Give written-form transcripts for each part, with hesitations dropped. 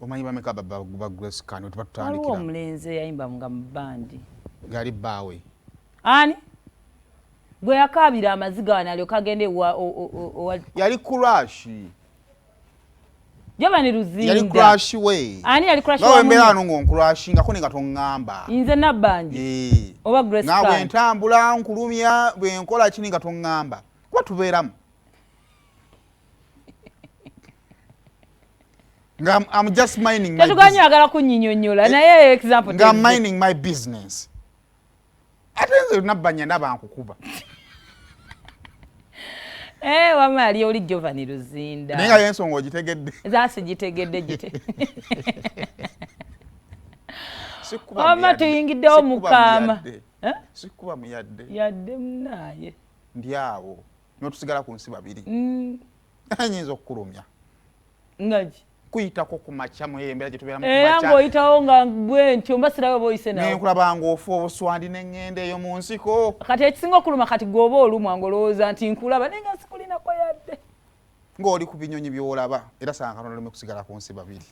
omanyi bameka ba Grace Kano tubatandikira waliwo omulenzi yayimba nga mu bandi gali baawe ani gwe yakabira amaziga wano alyoka agende yali crash Jabani Luzinda yali crash we ani yali crash wa mbera anu ngonkrash nga kone gatongamba inze nabandi oba Grace Kano nga bwentambula nkulumya bwenkola kini gatongamba kuba tubeeramu I'm just minding my business. Tetuganya agala kunyinyonyola naye example I'm minding my business. Atenze nabanya nabankukuba. Wama ali oli Jovani Luzinda. Nenga yensongo gitegedde. Zaasi gitegedde gite. Sikuba. Wama tuyingiddewo mukama. Sikuba muyadde. Yadde munaye. Ndiawo. Notusigala ku nsi babiri. Anyinza okukulumya. Ngaji. Kuyitako ku macha mu embera gye tubeera mu macha. Yango oyitawo nga bwentyo mbasirawo boyise nawo. Nenkulaba nga ofu obuswandi n'engende eyo mu nsiko. Kati ekisinga okuluma kati gwoba olumwa ngolowooza nti nkulaba naye nga sikulina ko yadde. Ng'oli ku binyonyi by'olaba era sankano lume kusigala ku nsi babiri.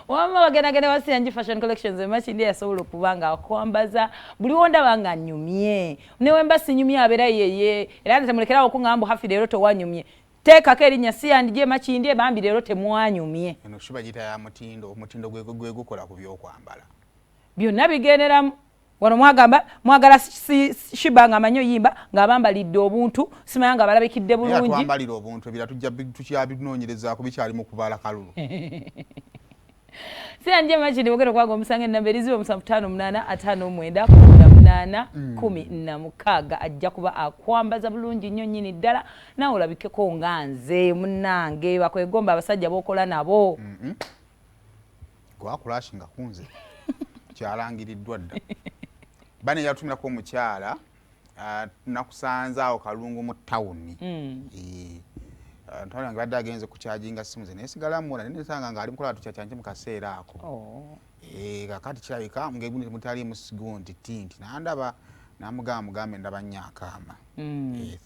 Wama bagenagene Wasiyanji Fashion Collections emakindi yasobola okuba nga akwambaza buli wondaba nga nnyumye. Newemba sinyumye abeera yeye era ntemulekerawo okuŋŋamba hafi leero tewanyumye. Teka keri Siyandi je makindi bambi lero temwanyumye. Eno shuba gita ya mutindo gwe gukola ku byokwambala. Byonna bigenderamu. Wano mwagala shibanga amanyo yimba ng'abambalidde obuntu simanya nga balabikidde bulungi. Ya twambalira obuntu ebira tujja tukyabinoonyereza ku bikyali mu kubala kalulu. Siyandi makindi bogero kwago omusange namberizi 7585814 ajja kuba akwambaza bulungi nnyo nnyini ddala nawe olabikeko nga nze munnange bakwegomba abasajja b'okola nabo. Gwakulashinga kunze kyalangiriddwa dda. Bane yatumilako omukyala nakusanzaawo kalungu mu tawuni. Ntwala nga badde agenze ku charginga simu ze nesigala muna nesanga nga ali mukola tukyacanje mu kaseera ako. Kakati kirabika ng'egundi mutali musigundi tinti nandaba namugambe ndaba nnyakama.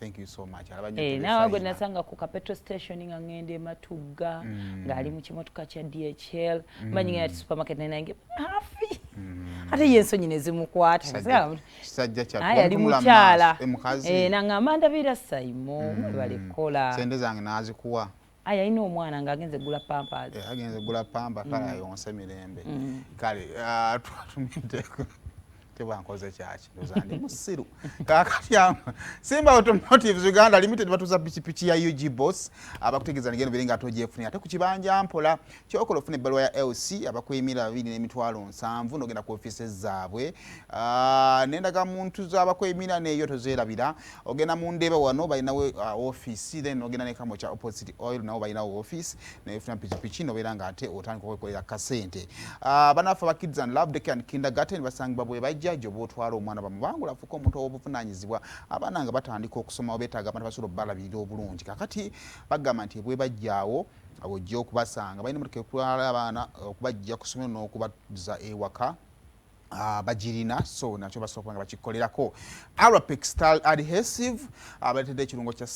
Thank you so much. Nawe gwe nasanga ku petrol station nga ngende e Matugga ng'ali mu kimotoka kya DHL manyi nga supermarket nenange hafi. Ate yensonyi nezimukwata. Kisajja kya yali mukyala. Nangamba ndabira Saimo balekola. Sente zange nazikuwa. Ayina omwana ng'agenze gula pampers. Agenze gula pampa kala yonse mirembe. Kale tumindeko. Tebankoze kyaki ndozandi musiru kakati Simba Automotives Uganda Limited batuza pichipichi ya UG Boss abakutegeza ngeno birenga atojefunye ate ku kibanja mpola kyokola ofune balwa ya LC abakwemira 2.7 nogenda ku offices zaabwe nendaga muntu zabakwemira neyo tozerabira ogenda mu ndebe wano balinawe office then ogenda ne kamo cha opposite oil nabo balinawo office nefuna pichipichi no beranga ate otandika okwekolera kasente banafa ba kids and love daycare and kindergarten basangibwa bwe bajja jobo twala omwana bamubangula fuko omuntu obuvunanyizibwa abananga batandika okusoma obetaga abantu basolo balabirira obulungi kakati bagamba nti bwe bajjaawo abojja okubasanga balina mutuke kwala abaana okubajja kusomera n'okubaza ewaka bajirina so nakyo basobola nga bakikolerako Arapic style adhesive abatedde ekirungo kya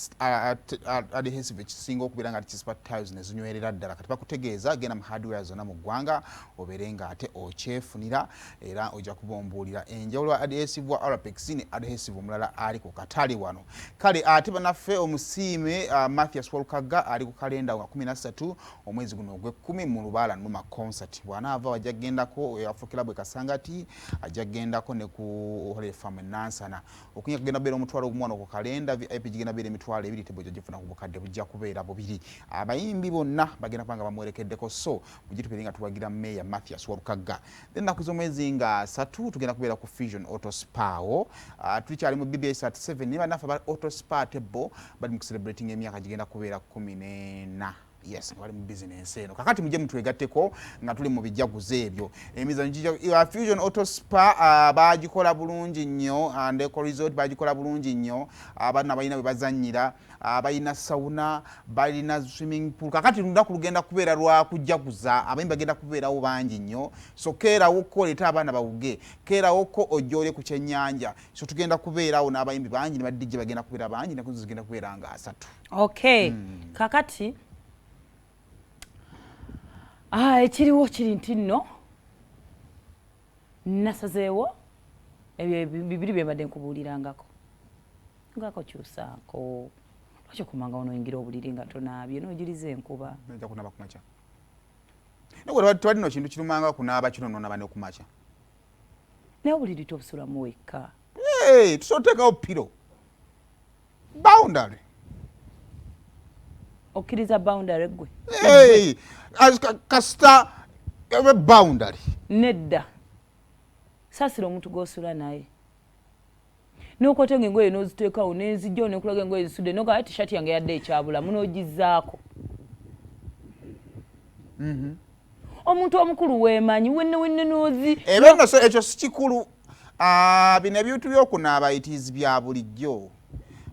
adhesive ekisinga okubeera nga tikisipa tiles nezinywerera ddala kati bakutegeeza genda mu hardware zonna mu ggwanga obeerenga ate okyefunira era ojja kubombuulira enjawulo adhesive wa Arapic ne adhesive omulala ali ku katale wano kale ate banaffe omusiime Mathias Walukaga ali ku kalenda wa 13 omwezi guno ogw'ekumi mu Lubaala Numa concert bw'anaava wajja gendako afukira bwe kasangati ajja gendako ne ku Hole Farm Nansana okunya kugenda beera omutwalo ogumwana ku kalenda VIP gigenda beera emitwalo ebiri tebojja gifuna ku bukadde bujja kubeera bubiri abayimbi bonna bagenda panga bamwerekeddeko so mugitubere nga tuwagira Mayor Mathias Walukaga then nakuzomwezi nga 3 tugenda kubeera ku Fusion Auto Spa tulikyali mu BBS at 7 niba nafa ba Auto Spa tebo bali mu celebrating emyaka gigenda kubeera 14 yes bali mu business eno kakati muje mutwegatteko nga tuli mu bijaguze ebyo emizanyo Fusion Auto Spa bagikola bulungi nnyo and Eco Resort bagikola bulungi nnyo abana balina bwe bazannyira balina sauna balina swimming pool kakati lunaku lugenda kubeera lwa kujaguza abayimbi bagenda kubeerawo bangi nnyo so keerawo koleta abaana bawuge keerawo ko ojjole ku kyennyanja so tugenda kubeerawo n'abayimbi bangi ne badijje bagenda kubeera bangi nakuzo zigenda kubeera nga 3 okay kakati ekiriwo kiri nti nno nasazeewo ebyo bibiri bye mbadde nkubuulirangako ngako kyusaako lwaki okumanga onoyingira obuliri nga tonaabye n'ojiriza enkuba nja kunaaba kumakya naye tewali no kintu kirumanga kunaaba kino nonaaba ne kumakya naye obuliri tobusulamu wekka tusoteekawo piro boundary okkiriza boundary gwe kasita boundary nedda saasira omuntu gw'osula naye n'okotega engoye n'oziteekawo n'enzijjawo n'ekulaga engoye zisudde nogaa t-shirt yange yadde ekyabulamu n'ogizzaako omuntu omukulu weemanyi wenne n'ozi ebenno ekyo si kikulu bino ebintu by'okunaaba itiizi bya bulijjo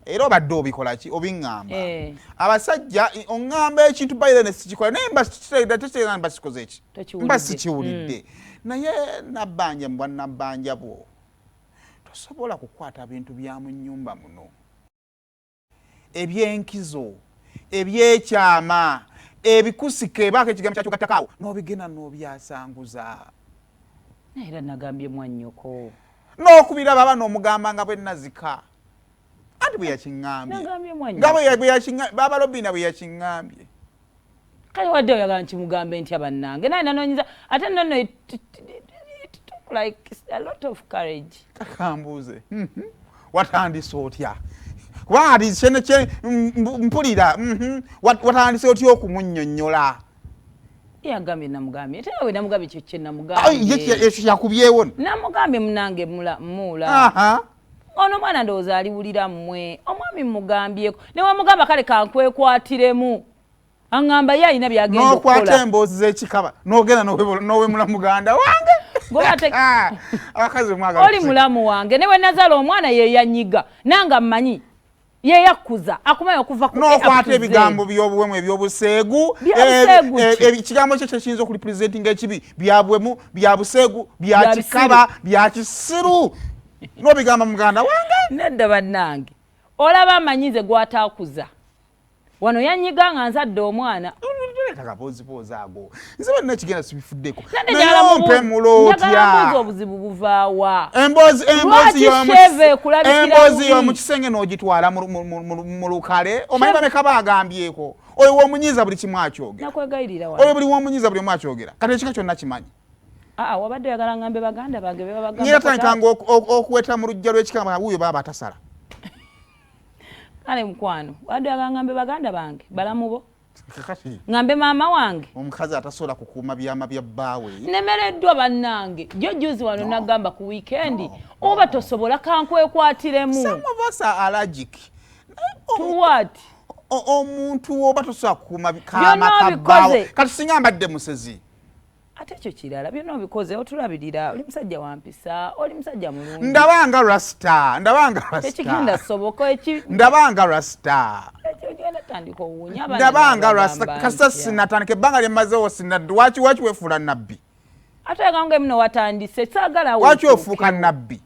era obadde obikola ki obiŋŋamba abasajja oŋŋamba ekintu bayire ne sikikola naye mba mba sikoze eki mba sikiwulidde naye nabbanja mu bwannabbanja bwo tosobola kukwata bintu bya mu nnyumba muno ebyenkizo ebyekyama ebikusike baako ekigambo kyakyukatakaawo n'obigenda n'obyasanguza era nagambye mwannyoko n'okubiraba aba n'omugamba nga bwe nazika anti bwe yakiŋŋambye nga bwe yakiŋŋambye baba Robina bwe yakiŋŋambye kale wadde oyagala nkimugambe ntya bannange naye nanoonyiza ate nnono like a lot of courage kakambuuze watandise otya kubanga ati kyene mpulira watandise otya okumunnyonnyola yagambye namugambye ate nawe namugambye ekyo kye namugambye ekyo kyakubyewo namugambye munange muula ono mwana ndowooza aliwulira mmwe omwami mugambyeko ne wamugamba kale kankwekwatiremu aŋŋamba ye alina byagenda okukola n'okwata emboozi z'ekikaba n'ogenda n'owemula muganda wange abakazi mwagala oli mulamu wange ne we nazaala omwana ye yanyiga nanga mmanyi ye yakkuza akumayo okuva ku n'okwata ebigambo by'obuwemu ebyobuseegu ekigambo kyo kyekiyinza okulipresentinga ekibi bya buwemu bya buseegu bya kikaba bya kisiru n'obigamba muganda wange nedda bannange olaba amanyize gwataakuza wano yanyiga nga nzadde omwana kakaboozi ago nze banna ekigenda sibifuddeko naye ompemula otya obuzibu buvaawa emboozi y'omu kisenge n'ogitwala mu lukale omanyi bameka bagambyeko oyo w'omunyiiza buli kimu akyogera nakwegayirira oyo buli w'omunyiiza buli omu akyogera kati ekika kyonna kimanyi wabadde oyagala ngambe baganda bange nyera tandikanga okuweta mu lujja lw'ekikamba wuuyo baba batasala kale mukwano wadde oyagala ngambe baganda bange balamu bo ngambe maama wange omukazi atasobola kukuuma byama bya bbaawe nemereddwa bannange jo juzi wano nagamba ku weekend oba tosobola kankwekwatiremu some of us are allergic to what omuntu oba tosobola kukuuma kaama kabbaawe kati singa mbadde musezi ate ekyo kirala byonna obikoze otulabirira oli musajja wampisa oli musajja mulungi ndabanga rasta ekigenda soboka ndabanga rasta tandika owunya ndabanga rasta kasita sinatandika ebbanga lyemmazeewo sinaddi waki weefuula nabbi ate yagange muno watandise saagala waki ofuuka nabbi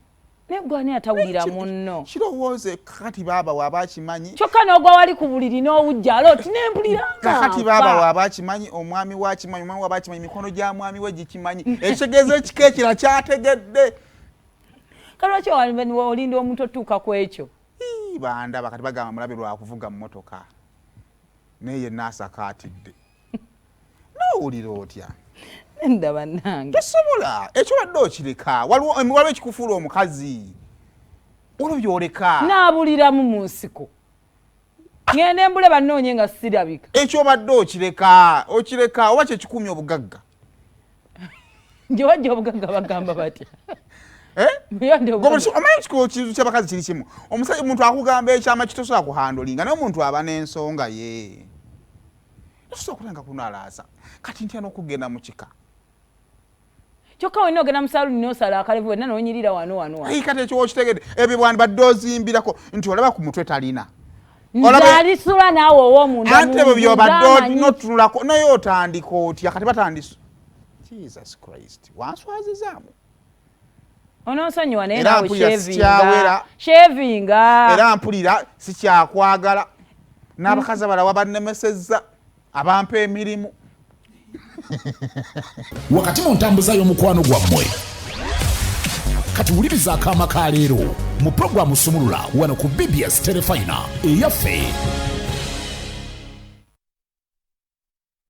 naye gwani atawulira munno kirowooze kakati baaba waaba akimanyi kyokka n'ogwa wali ku buliri n'owujja alooti nempuliranga kakati baaba waaba akimanyi omwami wakimanyi omwami waaba akimanyi mikono gya mwami we gikimanyi ekitegeeza ekika ekira kyategedde kale lwaki olinda omuntu otuuka ku ekyo bandaba kati bagamba mulabe lwakuvuga mu motoka naye yenna asakaatidde n'owulira otya ndaba nange tosobola ekyo wadde okireka waliwo ekikufuula omukazi olwo byoleka naabuliramu mu nsiko ngende mbule bannoonye nga sirabika ekyo obadde okireka oba kyekikuumya obugagga nje wajja obugagga bagamba batya omanyi kizu kyabakazi kiri kimu omusajja omuntu akugamba ekyama kitosobola kuhandolinga naye omuntu aba n'ensonga ye tosobola kulenga kunaalaasa kati ntya n'okugenda mu kika kyokka wenna ogenda mu saluni n'osala akalevu wenna n'onyirira wano kati ekyo okitegedde ebyo bwandibadde ozimbirako nti olaba ku mutwe talina alisula naawe ow'omunda anti ebyo byobadde notunulako naye otandika otya kati batandise Jesus Christ wanswazizaamu onoonsonyiwa naye nawe shevinga era mpulira sikyakwagala n'abakazi abalawa bannemesezza abampa emirimu wakati mu ntambuza y'omukwano gwammwe kati wuliriza akaama ka leero mu pulogulaamu Sumulula wano ku BBS Telefayina eyaffe.